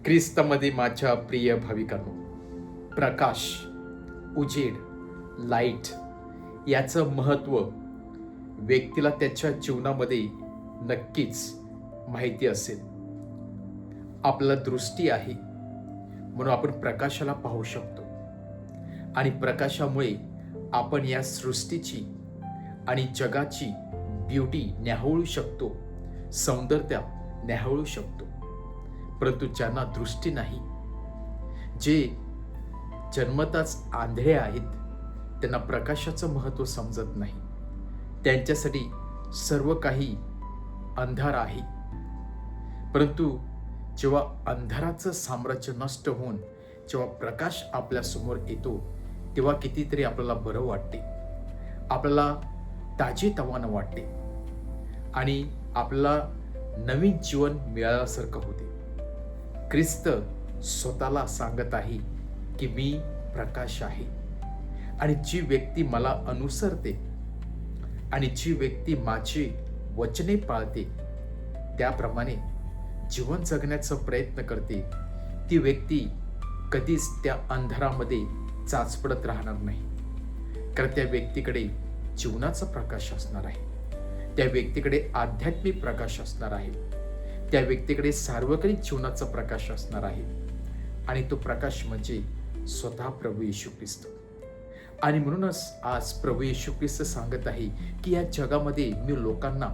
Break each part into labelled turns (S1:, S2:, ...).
S1: ख्रिस्तामध्ये माझ्या प्रिय भाविकांनो, प्रकाश, उजेड, लाईट याचं महत्त्व व्यक्तीला त्याच्या जीवनामध्ये नक्कीच माहिती असेल. आपल्याला दृष्टी आहे म्हणून आपण प्रकाशाला पाहू शकतो आणि प्रकाशामुळे आपण या सृष्टीची आणि जगाची ब्युटी न्याहाळू शकतो, सौंदर्य न्याहाळू शकतो. परंतु ज्यांना दृष्टी नाही, जे जन्मताच आंधळे आहेत, त्यांना प्रकाशाचं महत्त्व समजत नाही. त्यांच्यासाठी सर्व काही अंधार आहे. परंतु जेव्हा अंधाराचं साम्राज्य नष्ट होऊन जेव्हा प्रकाश आपल्या समोर येतो, तेव्हा कितीतरी आपल्याला बरं वाटते, आपल्याला ताजेतवानं वाटते आणि आपल्याला नवीन जीवन मिळाल्यासारखं होते. ख्रिस्त स्वतःला सांगत आहे की मी प्रकाश आहे आणि जी व्यक्ती मला अनुसरते आणि जी व्यक्ती माझी वचने पाळते, त्याप्रमाणे जीवन जगण्याचा प्रयत्न करते, ती व्यक्ती कधीच त्या अंधारामध्ये चाचपडत राहणार नाही. कारण त्या व्यक्तीकडे जीवनाचा प्रकाश असणार आहे, त्या व्यक्तीकडे आध्यात्मिक प्रकाश असणार आहे, त्या व्यक्तीकडे सार्वजनिक जीवनाचा प्रकाश असणार आहे आणि तो प्रकाश म्हणजे स्वतः प्रभू येशू ख्रिस्त. आणि म्हणूनच आज प्रभू येशू ख्रिस्त सांगत आहे की या जगामध्ये मी लोकांना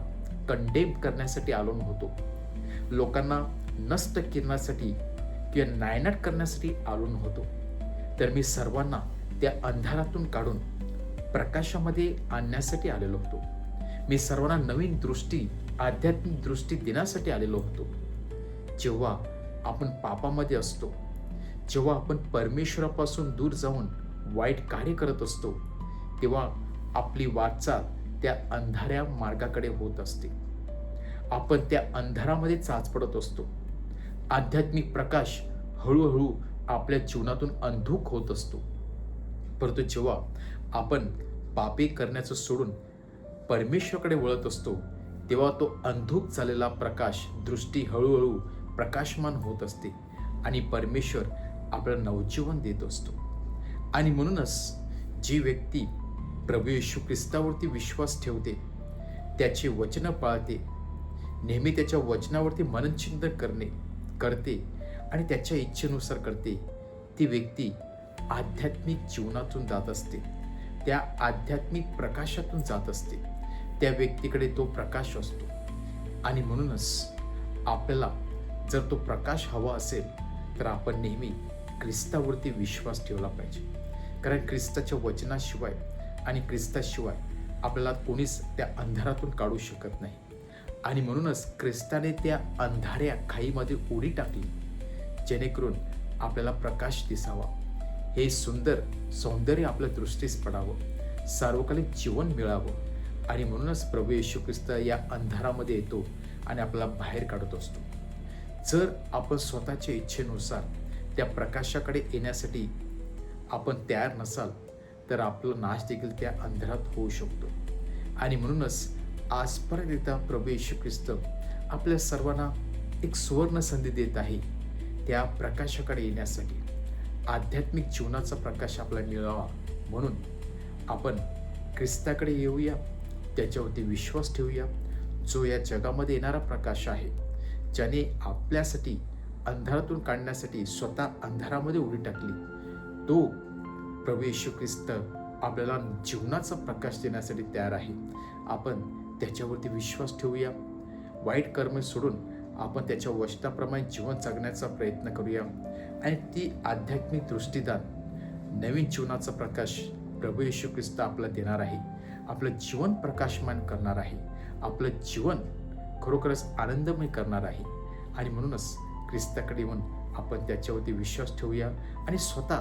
S1: कंडेम करण्यासाठी आलो नव्हतो, लोकांना नष्ट करण्यासाठी किंवा नायनाट करण्यासाठी आलो नव्हतो, तर मी सर्वांना त्या अंधारातून काढून प्रकाशामध्ये आणण्यासाठी आलेलो होतो. मी सर्वांना नवीन दृष्टी, आध्यात्मिक दृष्टी देण्यासाठी आलेलो होतो. जेव्हा आपण पापामध्ये असतो, जेव्हा आपण परमेश्वरापासून दूर जाऊन वाईट कार्य करत असतो, तेव्हा आपली वाटचाल त्या अंधाऱ्या मार्गाकडे होत असते. आपण त्या अंधारामध्ये चाचपडत असतो. आध्यात्मिक प्रकाश हळूहळू आपल्या जीवनातून अंधुक होत असतो. परंतु जेव्हा आपण पापे करण्याचं सोडून परमेश्वराकडे वळत असतो, तेव्हा तो अंधुक झालेला प्रकाश, दृष्टी हळूहळू प्रकाशमान होत असते आणि परमेश्वर आपल्याला नवजीवन देत असतो. आणि म्हणूनच जी व्यक्ती प्रभू येशू ख्रिस्तावरती विश्वास ठेवते, त्याचे वचन पाळते, नेहमी त्याच्या वचनावरती मननचिंतन करते आणि त्याच्या इच्छेनुसार करते, ती व्यक्ती आध्यात्मिक जीवनातून जात असते, त्या आध्यात्मिक प्रकाशातून जात असते. त्या व्यक्तीकडे तो प्रकाश असतो. आणि म्हणूनच आपल्याला जर तो प्रकाश हवा असेल तर आपण नेहमी ख्रिस्तावरती विश्वास ठेवला पाहिजे. कारण ख्रिस्ताच्या वचनाशिवाय आणि ख्रिस्ताशिवाय आपल्याला कोणीच त्या अंधारातून काढू शकत नाही. आणि म्हणूनच ख्रिस्ताने त्या अंधाऱ्या खाईमध्ये उडी टाकली, जेणेकरून आपल्याला प्रकाश दिसावा, हे सुंदर सौंदर्य आपल्या दृष्टीस पडावं, सार्वकालिक जीवन मिळावं. आणि म्हणूनच प्रभू येशू ख्रिस्त या अंधारामध्ये येतो आणि आपल्याला बाहेर काढत असतो. जर आपण स्वतःच्या इच्छेनुसार त्या प्रकाशाकडे येण्यासाठी आपण तयार नसाल तर आपला नाश देखील त्या अंधारात होऊ शकतो. आणि म्हणूनच आज परत एकदा प्रभू येशू ख्रिस्त आपल्या सर्वांना एक सुवर्ण संधी देत आहे त्या प्रकाशाकडे येण्यासाठी. आध्यात्मिक जीवनाचा प्रकाश आपल्याला मिळावा म्हणून आपण ख्रिस्ताकडे येऊया, त्याच्यावरती विश्वास ठेवूया, जो या जगामध्ये येणारा प्रकाश आहे, ज्याने आपल्यासाठी अंधारातून काढण्यासाठी स्वतः अंधारामध्ये उडी टाकली. तो प्रभू येशू ख्रिस्त आपल्याला जीवनाचा प्रकाश देण्यासाठी तयार आहे. आपण त्याच्यावरती विश्वास ठेवूया, वाईट कर्म सोडून आपण त्याच्या वचनाप्रमाणे जीवन जगण्याचा प्रयत्न करूया आणि ती आध्यात्मिक दृष्टीदान, नवीन जीवनाचा प्रकाश प्रभू येशू ख्रिस्त आपल्याला देणार आहे. आपलं जीवन प्रकाशमान करणार आहे, आपलं जीवन खरोखरच आनंदमय करणार आहे. आणि म्हणूनच ख्रिस्ताकडे येऊन आपण त्याच्यावरती विश्वास ठेवूया आणि स्वतः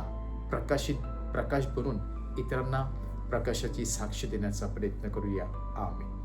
S1: प्रकाश बनून इतरांना प्रकाशाची साक्ष देण्याचा प्रयत्न करूया. आमेन.